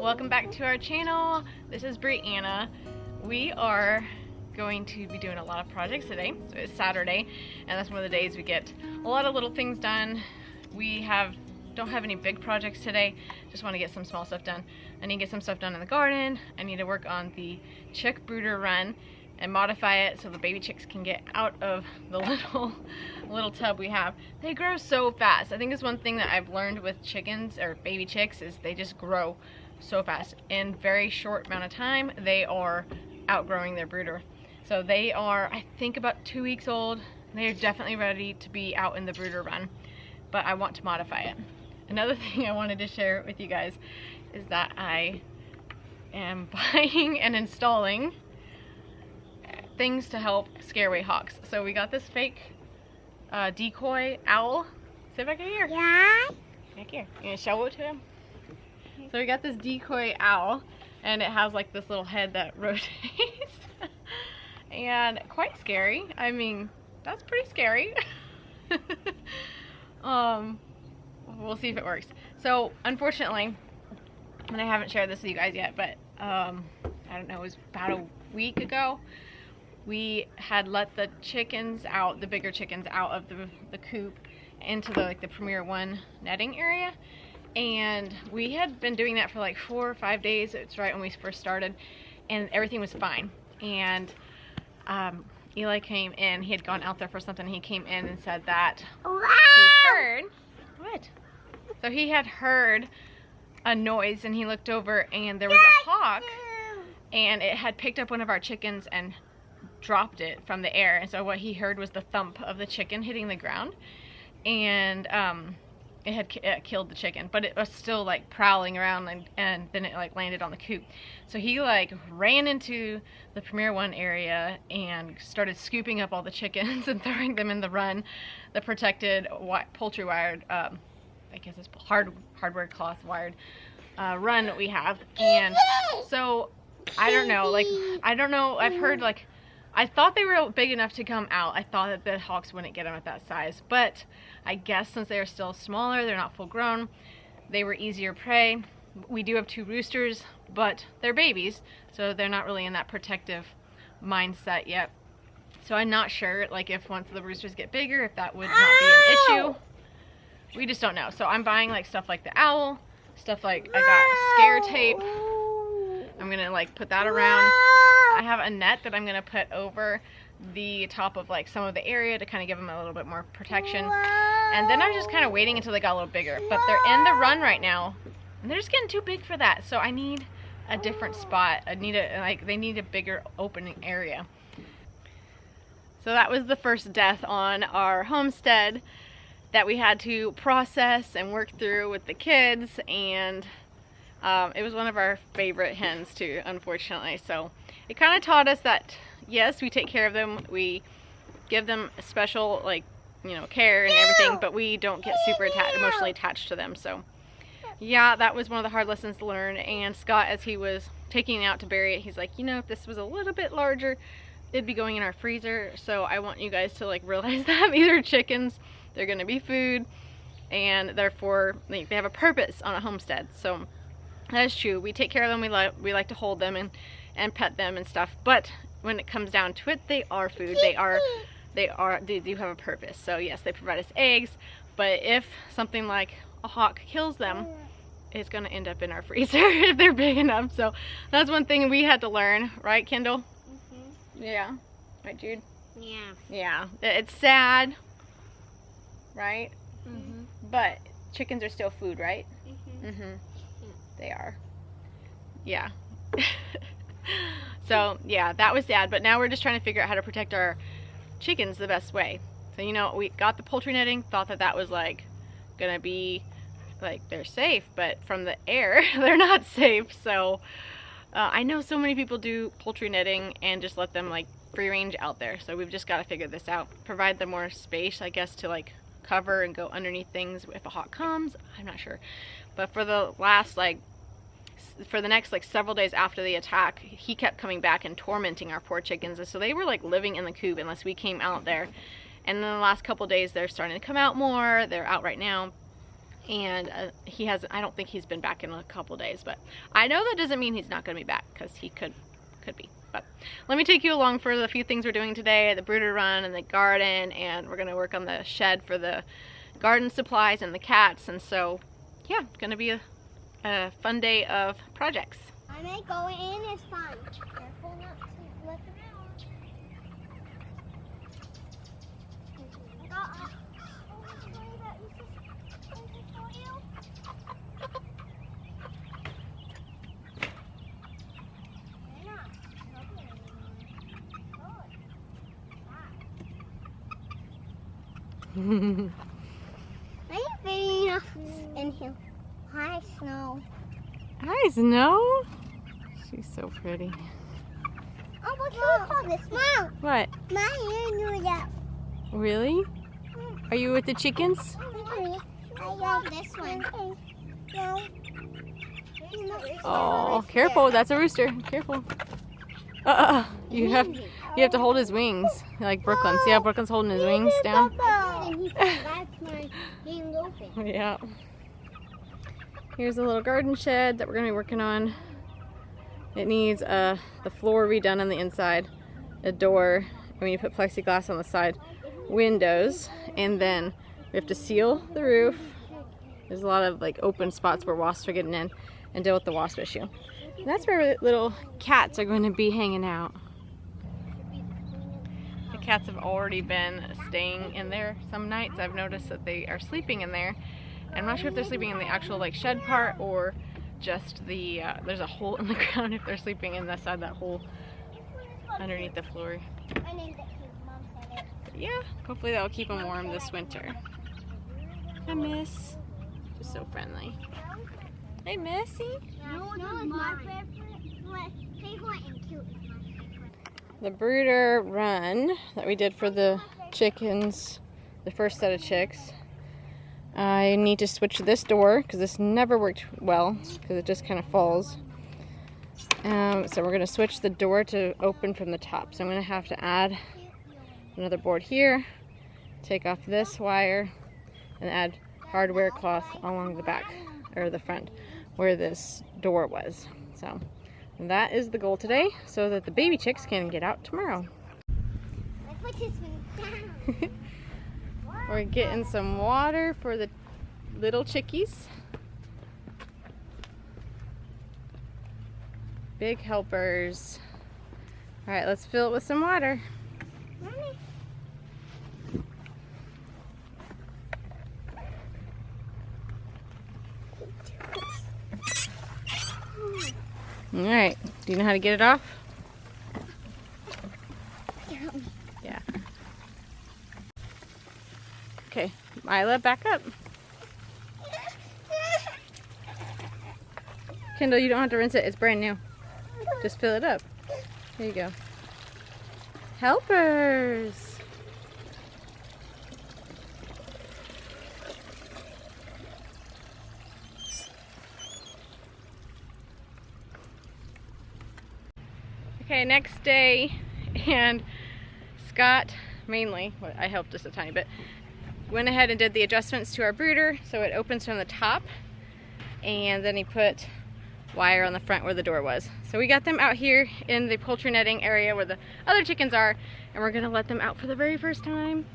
Welcome back to our channel. This is Brianna. We are going to be doing a lot of projects today. So it's Saturday, and that's one of the days we get a lot of little things done. We don't have any big projects today. Just want to get some small stuff done. I need to get some stuff done in the garden. I need to work on the chick brooder run and modify it so the baby chicks can get out of the little tub we have. They grow so fast. I think it's one thing that I've learned with chickens or baby chicks is they just grow so fast. In very short amount of time, they are outgrowing their brooder. So they are, I think, about 2 weeks old. They are definitely ready to be out in the brooder run, but I want to modify it. Another thing I wanted to share with you guys is that I am buying and installing things to help scare away hawks. So we got this fake decoy owl. Sit back here. Yeah. Back here. You gonna show it to him? So we got this decoy owl, and it has like this little head that rotates, and quite scary. I mean, that's pretty scary. We'll see if it works. So unfortunately, and I haven't shared this with you guys yet, but I don't know, it was about a week ago. We had let the chickens out, the bigger chickens out of the coop into the Premier One netting area, and we had been doing that for like 4 or 5 days. It's right when we first started, and everything was fine. And Eli came in. He had gone out there for something. He came in and said that he heard what? So he had heard a noise, and he looked over, and there was a hawk, and it had picked up one of our chickens and dropped it from the air. And so what he heard was the thump of the chicken hitting the ground, and it had killed the chicken, but it was still like prowling around, and then it like landed on the coop. So he like ran into the Premier One area and started scooping up all the chickens and throwing them in the run, the protected poultry wired, I guess it's hardware cloth wired run that we have. And so I don't know, I've heard like, I thought they were big enough to come out. I thought that the hawks wouldn't get them at that size, but I guess since they are still smaller, they're not full grown, they were easier prey. We do have 2 roosters, but they're babies, so they're not really in that protective mindset yet. So I'm not sure, like, if once the roosters get bigger, if that would not be an issue. We just don't know. So I'm buying like stuff like the owl, stuff like I got scare tape. I'm gonna like put that around. I have a net that I'm gonna put over the top of like some of the area to kind of give them a little bit more protection. And then I'm just kind of waiting until they got a little bigger. But they're in the run right now, and they're just getting too big for that. So I need a different spot. They need a bigger opening area. So that was the first death on our homestead that we had to process and work through with the kids, and it was one of our favorite hens too, unfortunately. So it kind of taught us that yes, we take care of them, we give them special care and everything, but we don't get super emotionally attached to them. So yeah, that was one of the hard lessons to learn. And Scott, as he was taking it out to bury it, he's like, if this was a little bit larger, it'd be going in our freezer. So I want you guys to like realize that these are chickens. They're going to be food, and therefore they have a purpose on a homestead. So that is true. We take care of them. We like to hold them and pet them and stuff. But when it comes down to it, they are food. They do have a purpose. So yes, they provide us eggs. But if something like a hawk kills them, it's going to end up in our freezer if they're big enough. So that's one thing we had to learn, right, Kendall? Mm-hmm. Yeah. Right, Jude? Yeah. Yeah. It's sad. Right? Mm-hmm. But chickens are still food, right? Mm-hmm. Mm-hmm. Yeah. They are. Yeah. So yeah, that was sad, but now we're just trying to figure out how to protect our chickens the best way. So we got the poultry netting, thought that was like gonna be like they're safe, but from the air they're not safe. So I know so many people do poultry netting and just let them like free range out there. So we've just got to figure this out, provide them more space, I guess, to like cover and go underneath things if a hawk comes. I'm not sure, but for the next several days after the attack, he kept coming back and tormenting our poor chickens, and so they were like living in the coop unless we came out there. And then the last couple days they're starting to come out more. They're out right now, and I don't think he's been back in a couple days, but I know that doesn't mean he's not going to be back, because he could be. But let me take you along for the few things we're doing today, the brooder run and the garden, and we're going to work on the shed for the garden supplies and the cats. And so yeah, it's going to be a fun day of projects. I may go in, it's fun. Careful not to look around. I'm feeding enough in here. Hi, Snow. Hi, Snow. She's so pretty. Oh, what's all this? Mom. What? My ear knew that. Really? Are you with the chickens? I love this one. No. Oh, careful! That's a rooster. Careful. You have to hold his wings like Brooklyn. See how Brooklyn's holding his wings down? Yeah. Here's a little garden shed that we're going to be working on. It needs the floor redone on the inside, a door, and we put plexiglass on the side, windows, and then we have to seal the roof. There's a lot of like open spots where wasps are getting in, and deal with the wasp issue. And that's where little cats are going to be hanging out. The cats have already been staying in there some nights. I've noticed that they are sleeping in there. I'm not sure if they're sleeping in the actual like shed part or just the there's a hole in the ground if they're sleeping in the side of that hole underneath the floor. But yeah, hopefully that'll keep them warm this winter. Hi, Miss. Just so friendly. Hey, Missy. The brooder run that we did for the chickens, the first set of chicks, I need to switch this door because this never worked well because it just kind of falls. So we're going to switch the door to open from the top. So I'm going to have to add another board here, take off this wire, and add hardware cloth along the back or the front where this door was. So that is the goal today, so that the baby chicks can get out tomorrow. We're getting some water for the little chickies. Big helpers. All right, let's fill it with some water. All right, do you know how to get it off? Yeah. Okay, Mila, back up. Kendall, you don't have to rinse it, it's brand new. Just fill it up. There you go. Helpers! Okay, next day, and Scott mainly, well, I helped just a tiny bit, went ahead and did the adjustments to our brooder so it opens from the top, and then he put wire on the front where the door was. So we got them out here in the poultry netting area where the other chickens are, and we're gonna let them out for the very first time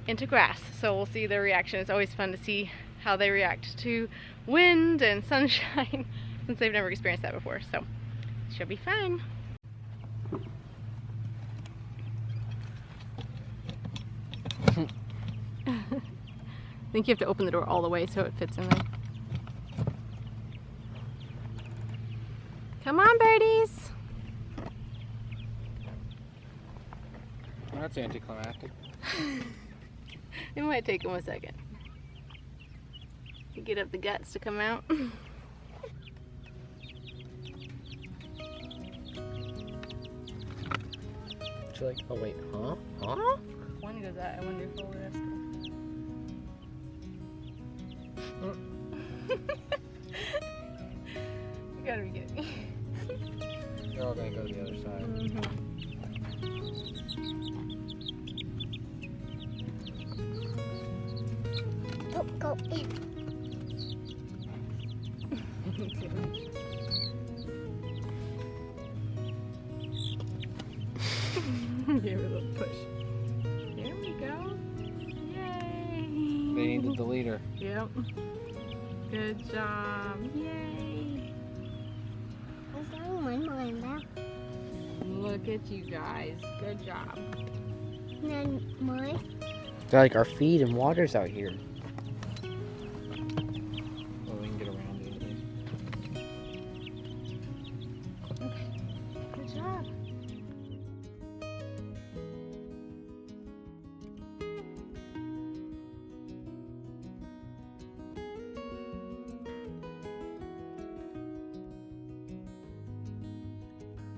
into grass. So we'll see their reaction. It's always fun to see how they react to wind and sunshine since they've never experienced that before. So it should be fun. I think you have to open the door all the way so it fits in there. Come on, birdies. Well, that's anticlimactic. It might take them a second to get up the guts to come out. She's like, oh wait, huh? One goes out, I wonder if we'll rest. You gotta be kidding me. They're all gonna go to the other side. Don't go in. They needed the leader. Yep. Good job. Yay. There's only one more in there. Look at you guys. Good job. And then mine. They're like our feed and waters out here.